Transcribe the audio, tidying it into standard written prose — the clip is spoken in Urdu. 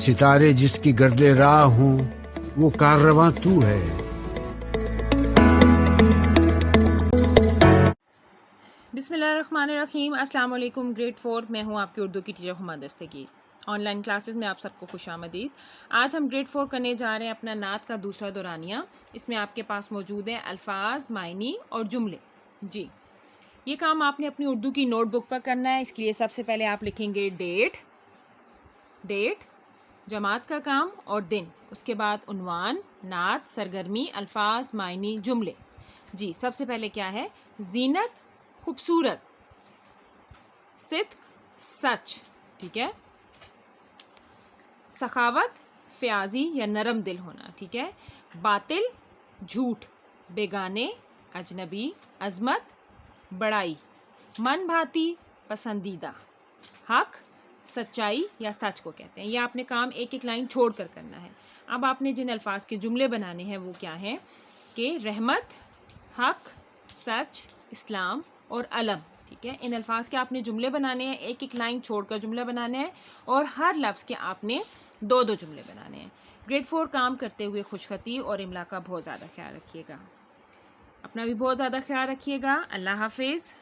ستارے جس کی گرد راہ ہوں وہ کاررواں تو ہے. بسم اللہ الرحمن الرحیم. السلام علیکم. گریڈ 4 میں ہوں آپ کی اردو کی ٹیچر ہما دستگیر. آن لائن کلاسز میں آپ سب کو خوش آمدید. آج ہم گریڈ 4 کرنے جا رہے ہیں اپنا نعت کا دوسرا دورانیہ. اس میں آپ کے پاس موجود ہیں الفاظ، معنی اور جملے. جی، یہ کام آپ نے اپنی اردو کی نوٹ بک پر کرنا ہے. اس کے لیے سب سے پہلے آپ لکھیں گے ڈیٹ، جماعت کا کام اور دن. اس کے بعد عنوان، نعت، سرگرمی، الفاظ، معنی، جملے. جی، سب سے پہلے کیا ہے؟ زینت، خوبصورت. صدق، سچ. ٹھیک ہے. سخاوت، فیاضی یا نرم دل ہونا. ٹھیک ہے. باطل، جھوٹ. بیگانے، اجنبی. عظمت، بڑائی. من بھاتی، پسندیدہ. حق، سچائی یا سچ کو کہتے ہیں. یہ آپ نے کام ایک ایک لائن چھوڑ کر کرنا ہے. اب آپ نے جن الفاظ کے جملے بنانے ہیں وہ کیا ہیں کہ رحمت، حق، سچ، اسلام اور علم. ٹھیک ہے. ان الفاظ کے آپ نے جملے بنانے ہیں، ایک ایک لائن چھوڑ کر جملے بنانے ہیں اور ہر لفظ کے آپ نے 2 جملے بنانے ہیں. گریڈ 4 کام کرتے ہوئے خوش خطی اور املا کا بہت زیادہ خیال رکھیے گا. اپنا بھی بہت زیادہ خیال رکھیے گا. اللہ حافظ.